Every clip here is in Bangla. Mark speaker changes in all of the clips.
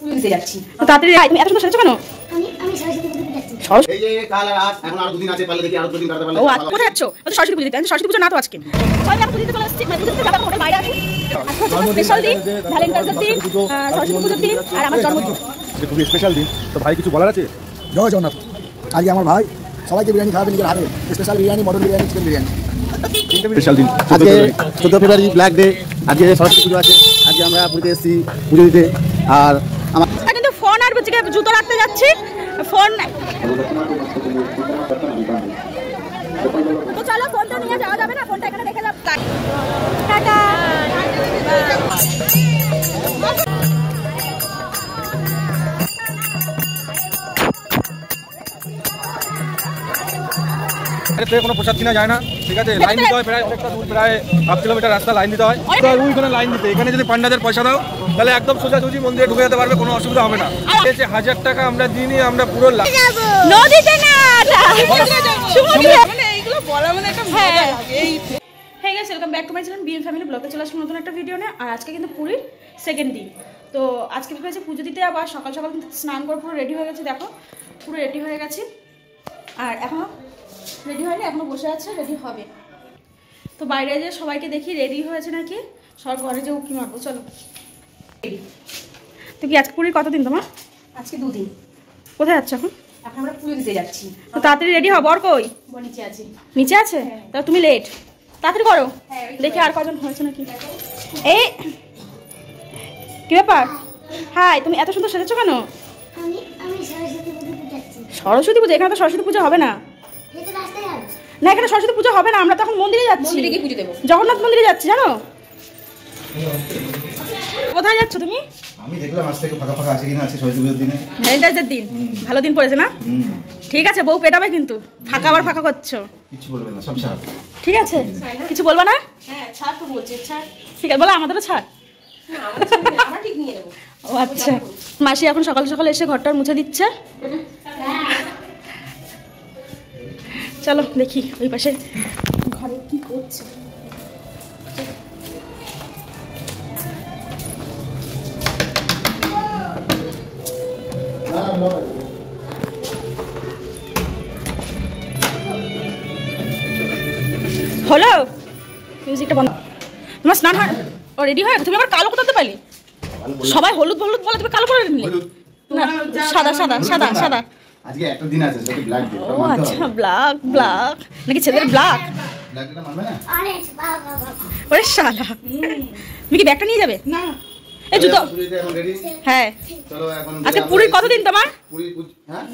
Speaker 1: পুজো দিতে যাচ্ছি। তাড়াতাড়ি তুমি এত সুন্দর সেজেছো কেন? আমি সরস্বতী পুজো দিতে যাচ্ছি। এই যে কাল আর আজ এখন আর দুদিন আছে, পারলে দেখি আর দুদিন কাটাতে পারলে। ও আচ্ছা, কোথায় যাচ্ছো? সরস্বতী পুজো দিতে। সরস্বতী পুজো না তো আজকে। সবাই এখন পুজো দিতে চলে আসছে, মানে পুজো দিতে যাবে ওটা বাইরে আছে। স্পেশাল দিন, ভ্যালেন্টাইন্স দিন, সরস্বতী পুজোর দিন আর আমার জন্মদিন।
Speaker 2: যে খুবই স্পেশাল দিন, তো ভাই কিছু বলার আছে?
Speaker 3: জয় জগন্নাথ। আজকে আমার ভাই সবাইকে বিরিয়ানি খাওয়াবে নিজের হাতে। Special biryani, mutton biryani, chicken biryani.
Speaker 2: Special দিন
Speaker 3: আজকে 14 ফেব্রুয়ারি ব্ল্যাক ডে। আজকে সরস্বতী পুজো আছে। আজকে আমরা পুজোতে এসেছি পুজো দিতে। আর আমার
Speaker 1: কিন্তু ফোন আর জুতো রাখতে যাচ্ছি, ফোন তো চলো, ফোনটা নিয়ে যাওয়া যাবে না, ফোনটা এখানে রেখে যাও। টাটা।
Speaker 2: কোনো প্রসাদ কিনা যায় না, ঠিক আছে? লাইন দিতে হয় প্রায় অনেকটা দূর, প্রায় 1/2 কিলোমিটার রাস্তা লাইন দিতে হয়। তো ওইখানে লাইন দিতে, এখানে যদি পান্ডাদের পয়সা দাও তাহলে একদম সোজাসুজি মন্দিরে ঢুকে যেতে পারবে, কোনো অসুবিধা হবে না। 1000 টাকা আমরা দিইনি, আমরা পুরো
Speaker 1: নদীতে না মানে এইগুলো বলা মানে একটা মজা লাগে। এই হ্যাঁ guys, welcome back to my channel BM family ব্লগে। চলে আসলাম নতুন একটা ভিডিও নিয়ে। আর আজকে কিন্তু পুরীর সেকেন্ড দিন। তো আজকে ভেবেছি পুজো দিতে, আবার সকাল সকাল কিন্তু স্নান করে পুরো রেডি হয়ে গেছে। দেখো পুরো রেডি হয়ে গেছি, আর এখনো রেডি হয়নি, এখনো বসে আছে, রেডি হবে। তো বাইরে যে সবাইকে দেখি রেডি হয়েছে নাকি, সব ঘরে যে উঁকি মারবো। চলো। তো কি আজকে পুরীর কতদিন তোমার?
Speaker 4: আজকে 2 দিন।
Speaker 1: কোথায় যাচ্ছ এখন?
Speaker 4: এখন আমরা পুজো দিতে যাচ্ছি।
Speaker 1: তো তাড়াতাড়ি রেডি হও। বর কই?
Speaker 4: নিচে আছে।
Speaker 1: নিচে আছে? তাহলে তুমি লেট, তাড়াতাড়ি করো। দেখি আর কজন হয়েছে নাকি। এই কি ব্যাপার? হাই, তুমি এত সুন্দর সেজেছো কেন? সরস্বতী পুজো? এখানে তো সরস্বতী পুজো হবে না। না, এখানে সরস্বতী পুজো হবে না, আমরা তো এখন মন্দিরে যাচ্ছি।
Speaker 4: মন্দিরে গিয়ে পুজো দেবো।
Speaker 1: জগন্নাথ মন্দিরে যাচ্ছি, জানো? কোথায় যাচ্ছ তুমি?
Speaker 3: আমি দেখলাম আজ থেকে ফাঁকা ফাঁকা আছে কিনা, আছে সরস্বতী পুজোর দিনে,
Speaker 1: ভ্যালেন্টাইন্সের দিন। ভালো দিন পড়েছে না? ঠিক আছে, বউ পেটাবে কিন্তু। ফাঁকা আবার ফাঁকা করছো।
Speaker 3: কিছু বলবে না, সব ছাড়।
Speaker 1: ঠিক আছে, কিছু বলবা না?
Speaker 4: হ্যাঁ, ছাড় তো বলছে, ছাড়।
Speaker 1: ঠিক আছে, বলো আমাদেরও ছাড়।
Speaker 4: আমরা ঠিক নিয়ে নেবো।
Speaker 1: ও আচ্ছা। মাসি এখন সকাল সকাল এসে ঘরটা মুছে দিচ্ছে। চলো দেখি ওই পাশে ঘরে কি করছে। হলো, মিউজিকটা বন্ধ। তোমার স্নান হয়? ও রেডি হয়? তুমি আবার কালো কোথাতে পাইলে? সবাই হলুদ হলুদ বলে তুমি কালো করে নিলে? না, সাদা সাদা সাদা সাদা।
Speaker 3: আজকে একটা দিন আছে, সেটা ব্ল্যাক ডে।
Speaker 1: ও আচ্ছা, ব্ল্যাক ব্ল্যাক নাকি ছেলের ব্ল্যাক?
Speaker 3: ব্ল্যাকটা মানবে না?
Speaker 1: ওরে শালা, তুমি কি ব্যাগটা নিয়ে যাবে? না, এই জুতো। হ্যাঁ,
Speaker 3: চলো এখন।
Speaker 1: আজকে পুরীর কতদিন তোমার?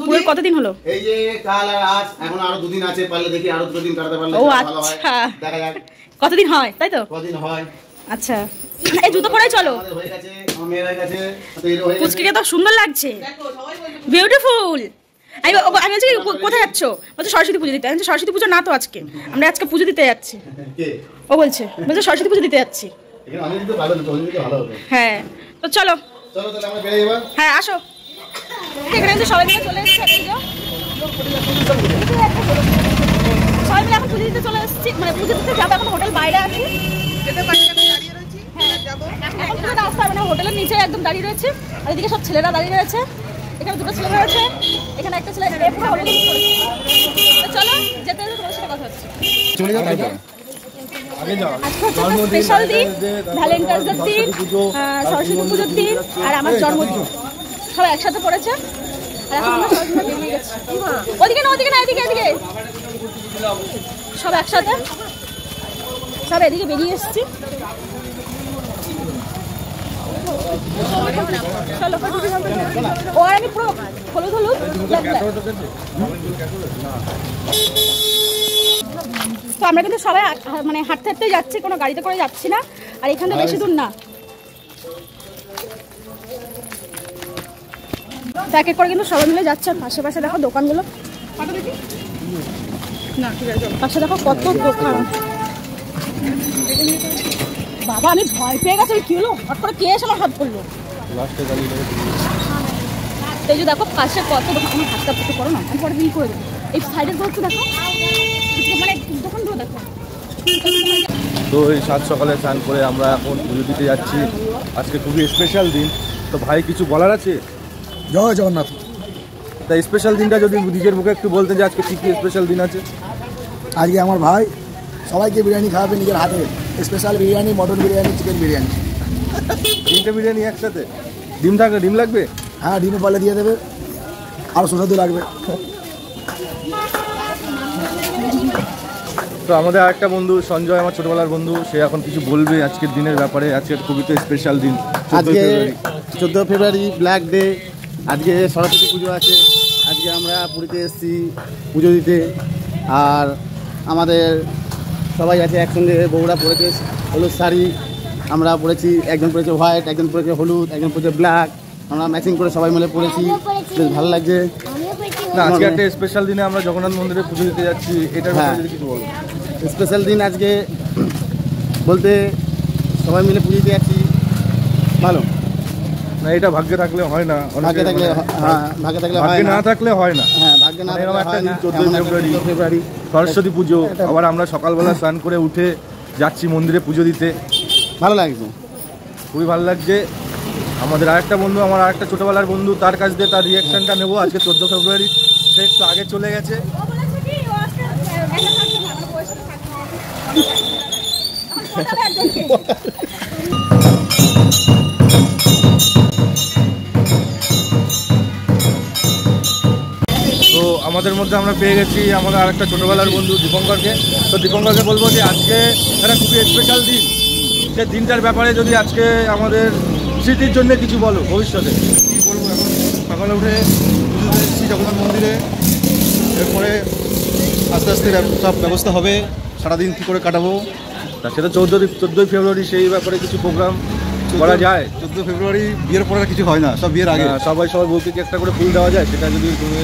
Speaker 1: পুরীর কতদিন হলো?
Speaker 3: এই যে কাল আর আজ এখন আরো 2 দিন আছে, পারলে দেখি আরো 2 দিন কাটাতে পারলে
Speaker 1: ও
Speaker 3: ভালো হয়।
Speaker 1: আচ্ছা,
Speaker 3: দেখা যাক
Speaker 1: কতদিন হয়, তাই তো?
Speaker 3: কতদিন হয়।
Speaker 1: আচ্ছা, এই জুতো পরেই চলো।
Speaker 3: আমাদের হয়ে গেছে, আমার মেয়ের হয়ে গেছে, তো এর হয়ে গেছে।
Speaker 1: পুচকিকে তো সুন্দর লাগছে, বিউটিফুল। আমি আজকে কোথায় যাচ্ছ? বলছে সরস্বতী পুজো দিতে। সরস্বতী পুজো না তো আজকে, আমরা আজকে পুজো দিতে যাচ্ছি।
Speaker 3: কে?
Speaker 1: ও বলছে সরস্বতী পুজো দিতে যাচ্ছি।
Speaker 3: এখানে আমি দিতে ভালো, তো দিতে ভালো হবে।
Speaker 1: হ্যাঁ, তো চলো।
Speaker 3: চলো তাহলে আমরা বেরিয়ে এবার।
Speaker 1: হ্যাঁ, আসো। এখানে কিন্তু সবাই মিলে চলে এসেছে। সবাই মিলে এখন পুজো দিতে চলে এসেছি, মানে পুজো দিতে যাবো। এখন হোটেল বাইরে আছি, এখন পুরো রাস্তা হবে না, হোটেলের নিচে একদম দাঁড়িয়ে রয়েছে। আর এদিকে সব ছেলেরা দাঁড়িয়ে রয়েছে। এখানে 2টো ছেলে রয়েছে, এখানে একটা ছেলে। চলো যেতে যেতে তোমার সাথে কথা হচ্ছে।
Speaker 3: চলে যাও তাই তো।
Speaker 1: স্পেশাল দিন, ভ্যালেন্টাইন্স দিন, সরস্বতী পুজোর দিন আর আমার জন্মদিন সব একসাথে পড়েছে। আর এখন আমরা সবাই মিলে বেরিয়ে গেছি। ওদিকে না, ওদিকে না, এদিকে এদিকে সব একসাথে, সব এদিকে বেরিয়ে এসেছি। চলো। ও আর আমি পুরো হলুদ হলুদ। তো আমরা কিন্তু সবাই মানে হাঁটতে হাঁটতে যাচ্ছি, কোনো গাড়িতে করে যাচ্ছি না। আর এখান থেকে বেশি দূর না, এক এক করে কিন্তু সবাই মিলে যাচ্ছে। আর পাশে পাশে দেখো দোকানগুলো, পাশে দেখো কত দোকান। বাবা, আমি ভয় পেয়ে গেছি। কি হলো হঠাৎ করে? কে এসে আমার হাত করলো? এই যে দেখো পাশে কত দোকান। আমার হাতটা একটু করো না, আমি পরে বিল করে দেবো। এই সাইডের গুলো একটু দেখো, মানে দোকানগুলো দেখো।
Speaker 2: তো এই সাত সকালে স্নান করে আমরা এখন পুজো দিতে যাচ্ছি। আজকে খুবই স্পেশাল দিন। তো ভাই কিছু বলার আছে?
Speaker 3: জয় জগন্নাথ।
Speaker 2: তাই স্পেশাল দিনটা যদি নিজের মুখে একটু বলতে যে আজকে কী কী স্পেশাল দিন আছে।
Speaker 3: আজকে আমার ভাই সবাইকে বিরিয়ানি খাওয়াবে নিজের হাতে, special biryani, mutton biryani, chicken biryani.
Speaker 2: 3টে বিরিয়ানি একসাথে? ডিম থাকবে? ডিম লাগবে?
Speaker 3: হ্যাঁ, ডিমে পালে দিয়ে দেবে, আর সুস্বাদু লাগবে।
Speaker 2: তো আমাদের আরেকটা বন্ধু সঞ্জয়, আমার ছোটবেলার বন্ধু, সে এখন কিছু বলবে আজকের দিনের ব্যাপারে। আজকের খুবই তো স্পেশাল দিন।
Speaker 3: আজকে 14 ফেব্রুয়ারি ব্ল্যাক ডে। আজকে সরস্বতী পুজো আছে। আজকে আমরা পুরীতে এসেছি পুজো দিতে। আর আমাদের সবাই আছে একসঙ্গে। বউরা পরেছে হলুদ শাড়ি, আমরা পরেছি, একজন পরেছে হোয়াইট, একজন পরেছে হলুদ, একজন পরেছে ব্ল্যাক। আমরা ম্যাচিং করে সবাই মিলে পরেছি, বেশ ভালো লাগছে।
Speaker 2: না, আজকে একটা স্পেশাল দিনে আমরা জগন্নাথ মন্দিরে পুজো দিতে যাচ্ছি, এটার ব্যাপারে যদি কিছু বলো।
Speaker 3: স্পেশাল দিন আজকে বলতে সবাই মিলে পুজো দিতে যাচ্ছি, ভালো
Speaker 2: না। এটা ভাগ্যে থাকলে হয় না,
Speaker 3: ভাগ্যে থাকলে, হ্যাঁ ভাগ্যে থাকলে হয়
Speaker 2: ভাগ্যে
Speaker 3: না,
Speaker 2: না থাকলে হয় না।
Speaker 3: হ্যাঁ ভাগ্যে না থাকলে
Speaker 2: একটা
Speaker 3: হয় না।
Speaker 2: 14 ফেব্রুয়ারি সরস্বতী পুজো, আবার আমরা সকালবেলা স্নান করে উঠে যাচ্ছি মন্দিরে পুজো দিতে।
Speaker 3: ভালো লাগছে,
Speaker 2: খুবই ভালো লাগছে। আমাদের আরেকটা বন্ধু, আমার আরেকটা ছোটবেলার বন্ধু, তার কাছ দিয়ে তার রিয়াকশনটা নেবো। আজকে 14 ফেব্রুয়ারি, সে একটু আগে চলে গেছে। তো আমাদের মধ্যে আমরা পেয়ে গেছি আমাদের আরেকটা ছোটবেলার বন্ধু দীপঙ্করকে। তো দীপঙ্করকে বলবো যে আজকে একটা খুবই স্পেশাল দিন, সে দিনটার ব্যাপারে যদি আজকে আমাদের স্মৃতির জন্য কিছু বলো ভবিষ্যতে।
Speaker 5: কী করবো, এখন সকালে উঠে পুজোতে এসেছি জগন্নাথ মন্দিরে। এরপরে আস্তে আস্তে সব ব্যবস্থা হবে, সারাদিন কী করে কাটাবো।
Speaker 2: তা সেটা 14 ফেব্রুয়ারি, সেই ব্যাপারে কিছু প্রোগ্রাম করা যায়।
Speaker 5: 14 ফেব্রুয়ারি বিয়ের পরে আর কিছু হয় না, সব বিয়ের আগে।
Speaker 2: সবাই বউকে কি একটা করে ফুল দেওয়া যায়, সেটা যদি তুমি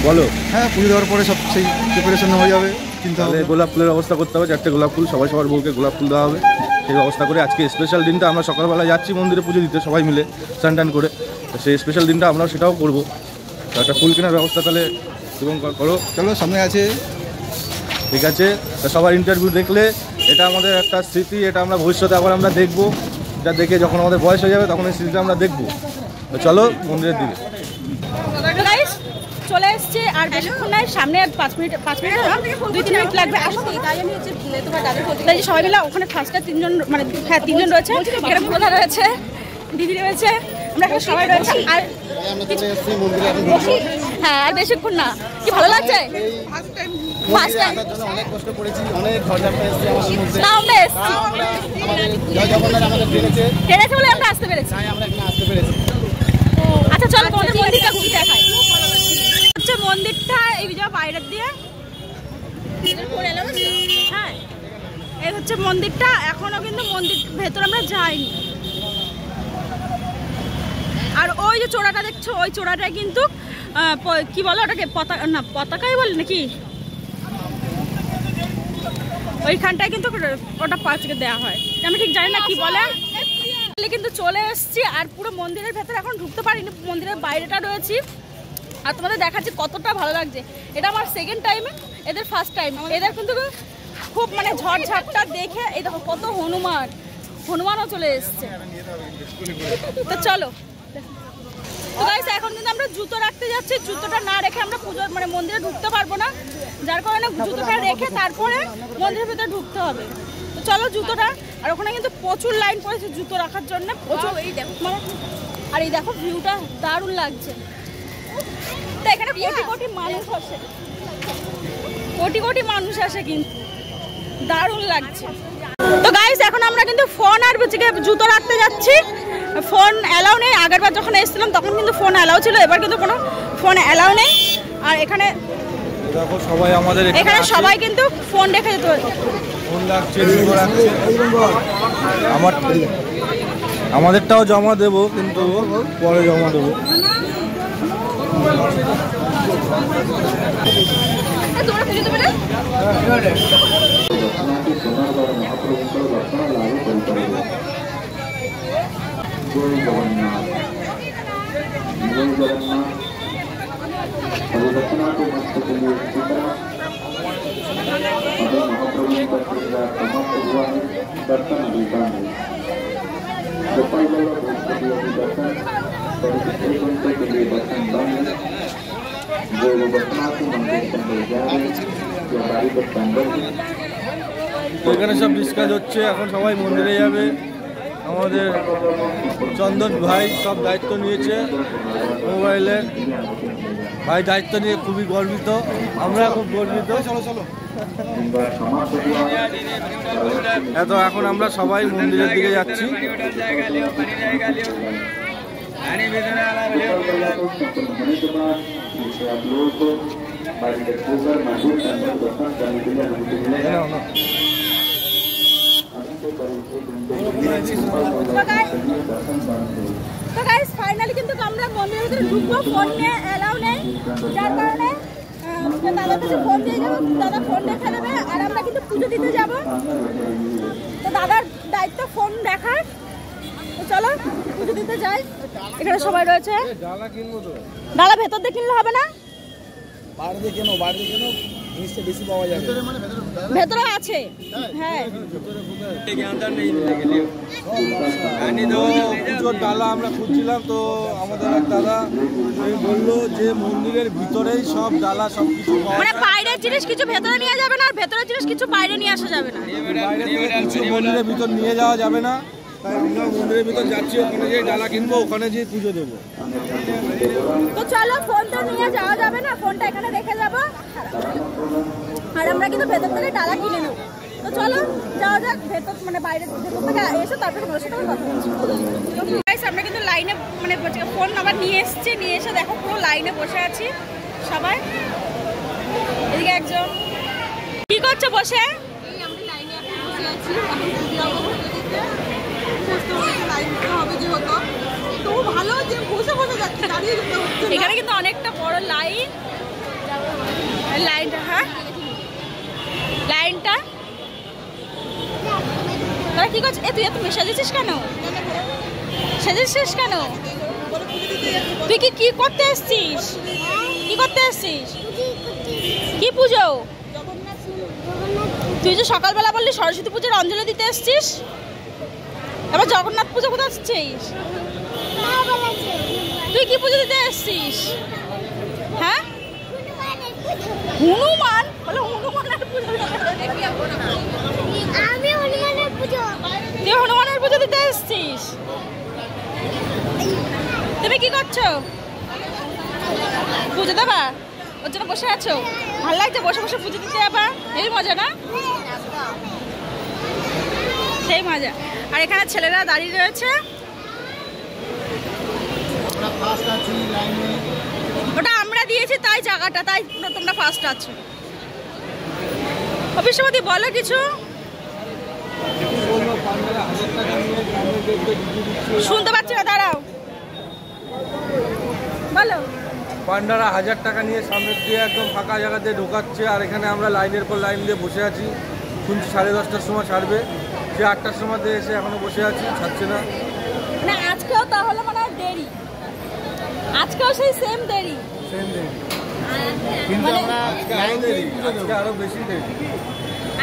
Speaker 2: বলো।
Speaker 5: হ্যাঁ, পুজো দেওয়ার পরে সব সেই প্রিপারেশন হয়ে যাবে, কিন্তু
Speaker 2: তাহলে গোলাপ ফুলের ব্যবস্থা করতে হবে, 4টে গোলাপ ফুল, সবার বউকে গোলাপ ফুল দেওয়া হবে। সেই ব্যবস্থা করে আজকে স্পেশাল দিনটা আমরা সকালবেলা যাচ্ছি মন্দিরে পুজো দিতে সবাই মিলে স্নান টান করে। তো সেই স্পেশাল দিনটা আমরা সেটাও করবো। তো একটা ফুল কেনার ব্যবস্থা তাহলে এবং করো।
Speaker 5: চলো, সামনে আছে।
Speaker 2: ঠিক আছে, তা সবার ইন্টারভিউ দেখলে এটা আমাদের একটা স্মৃতি, এটা আমরা ভবিষ্যতে আবার আমরা দেখবো। এটা দেখে যখন আমাদের বয়স হয়ে যাবে তখন এই স্মৃতিটা আমরা দেখবো। তো চলো মন্দিরের দিকে।
Speaker 1: চলে এসছে, আর বেশিক্ষণ নাই, সামনে 5 মিনিট 2-3 মিনিট লাগবে। তাই সবাই মিলে ওখানে ফার্স্টে 3জন, মানে হ্যাঁ 3জন রয়েছে, এখানে প্রধান রয়েছে, দিদি রয়েছে, আমরা এখানে সবাই রয়েছে। আর হ্যাঁ, আর বেশিক্ষণ না। কি ভালো লাগছে? ফার্স্ট টাইম
Speaker 3: অনেক কষ্ট করেছি, অনেক ঝড়ঝাপটা এসেছে আমাদের মধ্যে।
Speaker 1: আমরা এসছি,
Speaker 3: জগন্নাথ আমাদের
Speaker 1: টেনেছে বলে আমরা আসতে পেরেছি।
Speaker 3: আমরা এখানে আসতে পেরেছি।
Speaker 1: আচ্ছা চলো তোমাদের মন্দিরটা ঘুরে দেখাই। হচ্ছে মন্দিরটা এই যে বাইরের দিয়ে, হ্যাঁ এই হচ্ছে মন্দিরটা। এখনো কিন্তু মন্দির ভেতর আমরা যাইনি। আর ওই যে চূড়াটা দেখছো, ওই চূড়াটায় কিন্তু কি বলো ওটাকে, পতাকাই বলে নাকি, ওইখানটায় কিন্তু ওটা পাঁচকে দেওয়া হয়, আমি ঠিক জানি না কি বলে। কিন্তু চলে এসেছি, আর পুরো মন্দিরের ভেতরে এখন ঢুকতে পারিনি, মন্দিরের বাইরেটা রয়েছি। আর তোমাদের দেখাচ্ছি কতটা ভালো লাগছে। এটা আমার সেকেন্ড টাইমে, এদের ফার্স্ট টাইম। এদের কিন্তু খুব মানে ঝড়ঝাপটা দেখে এই দেখো কত হনুমানও চলে এসছে। তো চলো, তো গাইস এখন কিন্তু আমরা জুতো রাখতে যাচ্ছি। জুতোটা না রেখে আমরা পুজোর মানে মন্দিরে ঢুকতে পারবো না, যার কারণে জুতোটা রেখে তারপরে মন্দিরের ভেতরে ঢুকতে হবে। তো চলো জুতোটা, আর ওখানে কিন্তু প্রচুর লাইন পড়েছে জুতো রাখার জন্য, প্রচুর। এই দেখো মানে, আর এই দেখো ভিউটা দারুণ লাগছে। তো এখানে কোটি মানুষ আসে, কোটি মানুষ আসে, কিন্তু দারুণ লাগছে। তো গাইস এখন আমরা কিন্তু ফোন আর জুতো রাখতে যাচ্ছি। ফোন অ্যালাউ নেই, আগেরবার যখন এসেছিলাম তখন কিন্তু ফোন অ্যালাউ ছিল, এবার কিন্তু কোনো ফোন অ্যালাউ নেই। আর এখানে
Speaker 2: দেখো সবাই আমাদের
Speaker 1: এখানে সবাই কিন্তু ফোন রেখে যেতে হবে।
Speaker 2: ফোন লাগছে, আমাদেরটাও জমা দেবো, কিন্তু পরে জমা দেবো। এখানে সব ডিসকাস হচ্ছে, এখন সবাই মন্দিরে যাবে। আমাদের চন্দন ভাই সব দায়িত্ব নিয়েছে মোবাইলের, ভাই দায়িত্ব নিয়ে খুবই গর্বিত, আমরা খুব গর্বিত। এখন আমরা সবাই মন্দিরের দিকে যাচ্ছি।
Speaker 1: তো গাইস ফাইনালি কিন্তু আমরা মন্দিরের ভিতরে ঢুকবো, ফোন নিয়ে এলাও নেই, যার কারণে দাদার কাছে ফোন দিয়ে যাবো, দাদা ফোন দেখে নেবে। আর আমরা কিন্তু পুজো দিতে যাব, তো দাদার দায়িত্ব ফোন দেখার। তো চলো পুজো দিতে যাই। এখানে সবাই রয়েছে। ডালা ভেতর দিয়ে কিনলে হবে না, ভেতরে আছে। হ্যাঁ
Speaker 2: পুজোর ডালা আমরা খুঁজছিলাম, তো আমাদের এক দাদা বললো যে মন্দিরের ভিতরেই সব ডালা সব কিছু,
Speaker 1: মানে বাইরের জিনিস কিছু ভেতরে নিয়ে যাবে না, আর ভেতরের জিনিস কিছু বাইরে নিয়ে আসা যাবে না,
Speaker 2: বাইরে থেকে কিছু মন্দিরের ভিতর নিয়ে যাওয়া যাবে না। তাই আমরা মন্দিরের ভিতর যাচ্ছি, ওখানে যেয়ে ডালা কিনবো, ওখানে যেয়ে পুজো দেবো।
Speaker 1: তো চলো, ফোন তো নিয়ে যাওয়া যাবে না, ফোনটা এখানে রেখে যাবো, আর আমরা কিন্তু ভেতর থেকে ডালা কিনে নেবো। তো চলো যাওয়া যাক ভেতর, মানে বাইরে ভেতর থেকে এসে তারপরে তোমার সাথে কথা বলছি। আমরা কিন্তু লাইনে মানে ফোন আবার নিয়ে এসেছি, নিয়ে এসে দেখো পুরো লাইনে বসে আছি সবাই। এদিকে একজন কি করছে বসে? এখানে কিন্তু অনেকটা বড় লাইন, লাইনটা হ্যাঁ লাইনটা তোরা কি করছিস? তুই এত সেজেছিস কেন? সেজেছিস কেন? তুই কি করতে এসছিস? কি করতে এসছিস? কি পুজো? তুই যে সকালবেলা বললি সরস্বতী পুজোর অঞ্জলি দিতে এসছিস, এবার জগন্নাথ পুজো কোথায় আসছিস? তুই কি পুজো দিতে এসছিস? হ্যাঁ হনুমান বলে, হনুমানের পুজো। তুই হনুমানের পুজো দিতে এসছিস? তুমি কি করছো? পুজো দেবা, ওর জন্য বসে আছো? ভালো লাগছে বসে বসে পুজো দিতে যাবা? এই মজা না, সেই মজা। আর এখানে ছেলেরা দাঁড়িয়ে রয়েছে, ওটা আমরা দিয়েছি তাই জায়গাটা, তাই তোমরা ফার্স্ট আছো। অফিসপতি বলো কিছু, শুনতে পাচ্ছি না, দাঁড়াও বলো।
Speaker 2: পান্ডারা 1000 টাকা নিয়ে সামনের দিয়ে একদম ফাঁকা জায়গাতে ঢোকাচ্ছে, আর এখানে আমরা লাইনের পর লাইন দিয়ে বসে আছি। শুনছি 10:30টার সময় ছাড়বে, সে 8টার সময় দিয়ে এসে এখনো বসে আছি, ছাড়ছে না।
Speaker 1: না আজকেও তাহলে মানে দেরি, আজকেও সেই সেম দেরি,
Speaker 2: কিন্তু আজকে আরো বেশি দেরি,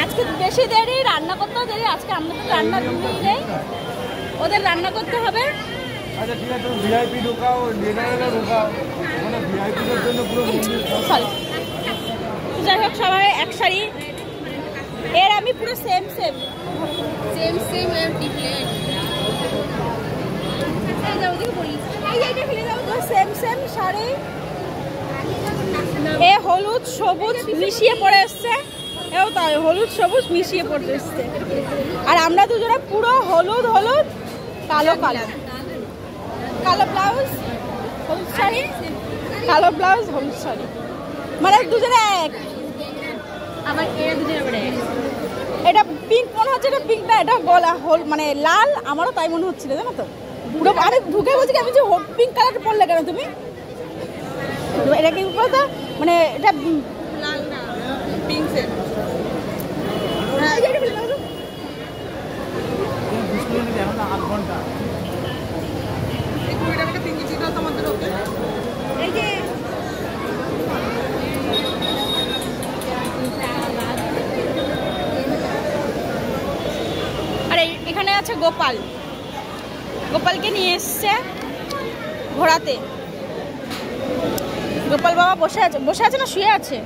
Speaker 1: আজকে বেশি দেরি, রান্না করতেও দেরি। আজকে আমরা তো রান্না নেই, ওদের রান্না করতে হবে।
Speaker 2: আচ্ছা ঠিক আছে, ভিআইপি ঢোকাও, জেনারেলে ঢোকাও, মানে ভিআইপিদের জন্য পুরো মন্দির।
Speaker 1: সরি, যাই হোক সবাই এক শাড়ি, এর আমি পুরো same same same same different. এই যাও ওদিকে বলি, এই এইটা ফেলে দাও তো, সেম সেম শাড়ি। এ হলুদ সবুজ মিশিয়ে পড়ে এসছে, এও তাই হলুদ সবুজ মিশিয়ে পড়ে এসছে। আর আমরা দুজনে পুরো হলুদ হলুদ, কালো কালো, কালো ব্লাউজ হলুদ শাড়ি, কালো ব্লাউজ হলুদ শাড়ি, মানে দুজনে এক। আবার এরা দুজনে আবার এক। এটা পিঙ্ক মনে হচ্ছে, এটা পিঙ্ক না, এটা গলা হোল মানে লাল, আমারও তাই মনে হচ্ছিল জানো তো। পুরো আমি ঢুকে বলছি আমি যে পিঙ্ক কালার পরলে কেন তুমি? এটা কি বলতো, মানে এটা লাল না পিঙ্ক সেট। হ্যাঁ এটা বলে দাও তো, 20 মিনিট এখন 8 ঘন্টা। একটু এটা একটা পিঙ্ক চিকন তোমাদের ওকে, এই যে গোপাল, গোপালকে নিয়ে এসছে ঘোরাতে। গোপাল বাবা বসে আছে না শুয়ে আছে?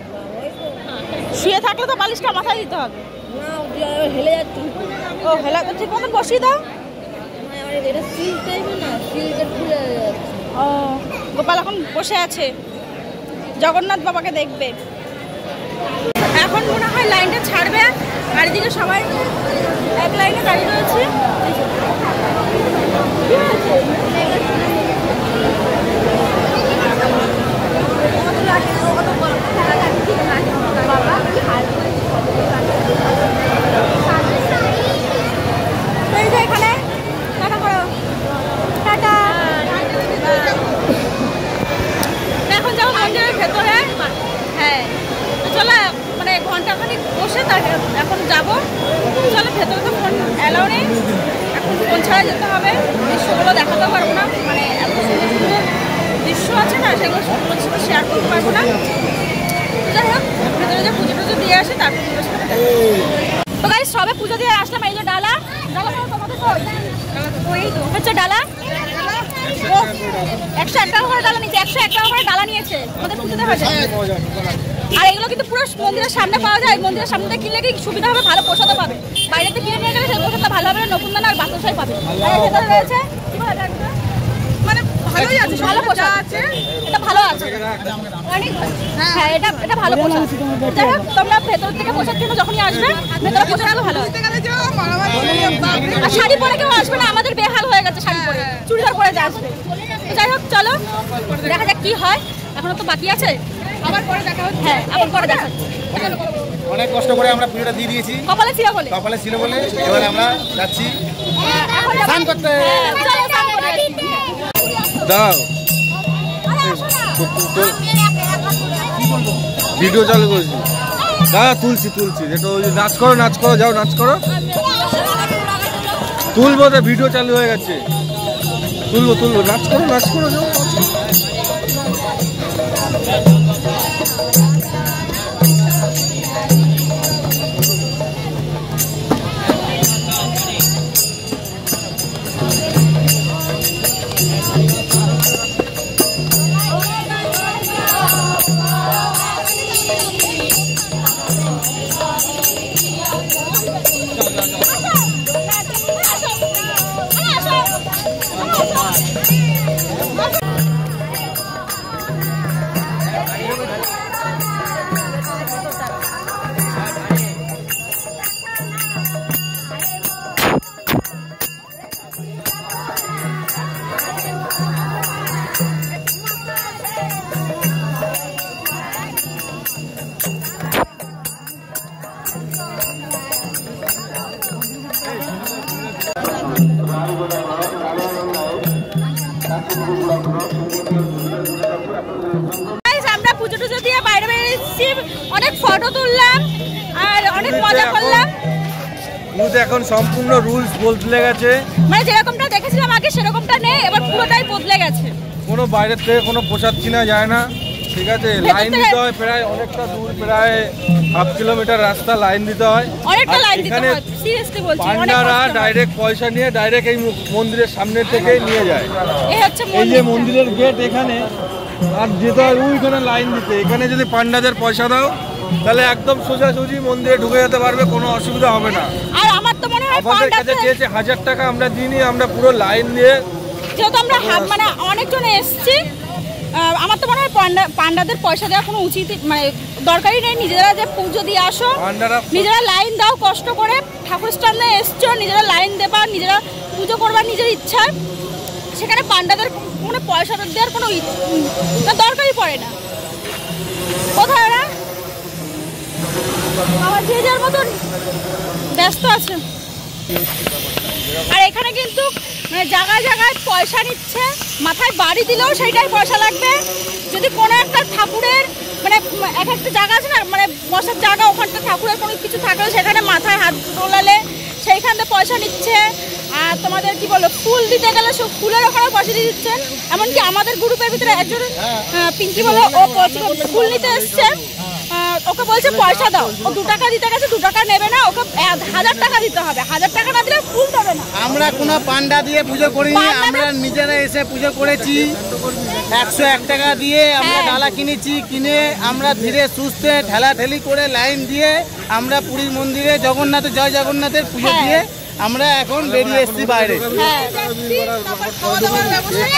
Speaker 1: শুয়ে থাকলে তো বালিশটা মাথায় দিতে হবে।
Speaker 6: হেলে যাচ্ছে।
Speaker 1: ও হেলা তো ঠিক মতন বসিয়ে দাও।
Speaker 6: এটা সিল টাইপের না, সিলটা খুলে যাচ্ছে।
Speaker 1: ও গোপাল এখন বসে আছে, জগন্নাথ বাবাকে দেখবে। এখন মনে হয় লাইনটা ছাড়বে, চারিদিকে সবাই এক লাইনে দাঁড়িয়ে রয়েছে। এখানে টাটা করো, টাটা। এখন যাবো মন্দিরের ভেতরে। হ্যাঁ চলো, মানে ঘন্টাখানিক বসে তার এখন যাবো। চলো ভেতরে তো ফোন অ্যালাউ নেই, এখন ফোন ছাড়া যেতে হবে। দৃশ্যগুলো দেখাতে পারবো না, মানে এত সুন্দর সুন্দর দৃশ্য আছে না, সেগুলো সবগুলোর সাথে শেয়ার করতে পারবো না। যাই হোক ভেতরে যে পুজো টুজো দিয়ে আসে তারপর তো গাইস সবে পুজো দিয়ে আসলাম। এই যে ডালা, ডালা তোমাদের হচ্ছে ডালা 101 টাকা করে ডালা নিয়েছে, 101 টাকা করে ডালা নিয়েছে আমাদের পুজোতে হয়েছে। আর এগুলো কিন্তু পুরো মন্দিরের সামনে পাওয়া যায়। মন্দিরের সামনে থেকে কিনলে কি সুবিধা হবে, ভালো প্রসাদও পাবে। বাইরেতে কিনে নিয়ে গেলে সেই প্রসাদটা ভালো হবে না, নকুনদানা আর বাতাসাই পাবে। আর এর ভেতরে রয়েছে কি বলে এটা, মানে ভালোই আছে, ভালো প্রসাদ আছে, এটা ভালো আছে অনেক। হ্যাঁ এটা ভালো প্রসাদ। যাই হোক তোমরা ভেতর থেকে প্রসাদ কিনে যখনই আসবে ভেতরে প্রসাদও ভালো আছে। আর শাড়ি পরে কেউ আসবে না, আমাদের বেহাল হয়ে গেছে শাড়ি পরে, চুড়িদার পরে যা আসবে। যাই হোক চলো দেখা যাক কি হয়, এখনো তো বাকি আছে, আবার পরে দেখা হচ্ছে। হ্যাঁ আবার পরে দেখা হচ্ছে।
Speaker 3: অনেক কষ্ট করে আমরা পুজোটা দিয়ে দিয়েছি,
Speaker 1: কপালে ছিল বলে,
Speaker 3: কপালে ছিল বলে এবারে আমরা যাচ্ছি স্নান করতে।
Speaker 2: দাও ভিডিও চালু করেছি, দাদা তুলছি যেটা ওই নাচ করো যাও নাচ করো, তুলবো তো, ভিডিও চালু হয়ে গেছে, তুলবো নাচ করো যাও।
Speaker 1: আমরা পুজো টুজো দিয়ে বাইরে বেরিয়েছি, অনেক ফটো তুললাম আর অনেক মজা করলাম।
Speaker 2: এখন সম্পূর্ণ রুলস বদলে গেছে,
Speaker 1: মানে যেরকমটা দেখেছিলাম আগে সেরকমটা নেই, এবার পুরোটাই বদলে গেছে।
Speaker 2: কোনো বাইরের থেকে কোনো প্রসাদ কিনা যায় না, ঠিক আছে? লাইন দিতে হয় প্রায় অনেকটা দূর, প্রায় 1/2 কিলোমিটার রাস্তা লাইন দিতে হয়।
Speaker 1: অনেকটা লাইন দিতে হয়, সিরিয়াসলি বলছি।
Speaker 2: পান্ডারা ডাইরেক্ট পয়সা নিয়ে ডাইরেক্ট এই মন্দিরের সামনে থেকে নিয়ে যায়।
Speaker 1: এই হচ্ছে
Speaker 2: এই যে মন্দিরের গেট এখানে, আর যেতে হয় ওইখানে লাইন দিতে। এখানে যদি পান্ডাদের পয়সা দাও তাহলে একদম সোজাসুজি মন্দিরে ঢুকে যেতে পারবে, কোনো অসুবিধা হবে না।
Speaker 1: আর আমার তো মনে হয়
Speaker 2: আমাদের কাছে চেয়েছে 1000 টাকা, আমরা দিইনি, আমরা পুরো লাইন দিয়ে,
Speaker 1: যেহেতু আমরা মানে অনেকজন এসছি, আমার তো মনে হয় পান্ডাদের পয়সা দেওয়া কোনো উচিত মানে দরকারই নেই। নিজেরা যে পুজো দিয়ে আসো, নিজেরা লাইন দাও, কষ্ট করে ঠাকুর স্থানে এসছো, নিজেরা লাইন দেবা, নিজেরা পুজো করবার নিজের ইচ্ছা। সেখানে পান্ডাদের কোনো পয়সা দেওয়ার কোনো দরকারই পড়ে না। কোথায় ওরা আমার যে যার মতন ব্যস্ত আছে। আর এখানে কিন্তু জায়গায় জায়গায় পয়সা নিচ্ছে, মাথায় বাড়ি দিলেও সেইটাই পয়সা লাগবে। যদি কোনো একটা ঠাকুরের মানে এক একটা জায়গা আছে না, মানে বসার জায়গা, ওখানটা ঠাকুরের কোনো কিছু থাকলে সেখানে মাথায় হাত তোলালে সেইখান থেকে পয়সা নিচ্ছে। আর তোমাদের কি বলো, ফুল দিতে গেলে সব ফুলের ওখানে পয়সা দিয়ে দিচ্ছেন। এমনকি আমাদের গ্রুপের ভিতরে একজন পিঙ্কি বলে, ও ফুল নিতে এসছে, ওকে বলছে পয়সা দাও, ও 2 টাকা দিতে গেছে, 2 টাকা নেবে না, ওকে 1000 টাকা দিতে হবে, 1000 টাকা না দিলে ফুল দেবে না।
Speaker 3: আমরা কোনো পান্ডা দিয়ে পুজো করিনি, আমরা নিজেরা এসে পুজো করেছি। 101 টাকা দিয়ে আমরা ডালা কিনেছি, কিনে আমরা ধীরে সুস্থে ঠেলাঠেলি করে লাইন দিয়ে আমরা পুরীর মন্দিরে জগন্নাথ জয় জগন্নাথের পুজো দিয়ে আমরা এখন বেরিয়ে এসেছি বাইরে।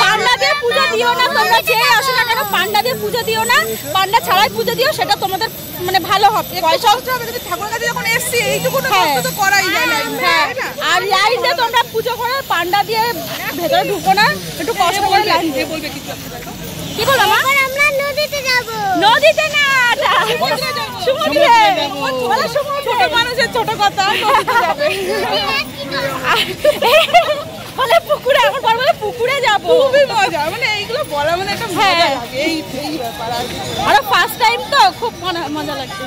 Speaker 1: পান্ডা দিয়ে পুজো দিও না তোমরা, যে আসো না কেন পান্ডা দিয়ে পুজো দিও না, পান্ডা ছাড়াই পুজো দিও, সেটা তোমাদের মানে ভালো হবে। পয়সা হবে যদি ঠাকুরের কাছে যখন এসছি এইটুকু তো করাই যায় না। আর লাইন দিয়ে তোমরা পুজো করো, পান্ডা দিয়ে ভেতরে ঢুকো না, একটু কষ্ট করে লাইন দিয়ে। বলবে কি বলবো মা? আমরা নদীতে যাব। নদীতে না, সমুদ্রে। বলে সমুদ্রে। ছোট মানুষের ছোট কথা, নদীতে যাবে। বলে পুকুরে, আমার বড় বলে পুকুরে যাব। খুবই মজা, মানে এইগুলো বলা মানে একটা মজা লাগে এই ব্যাপার। আর ফার্স্ট টাইম তো খুব মজা লাগছে।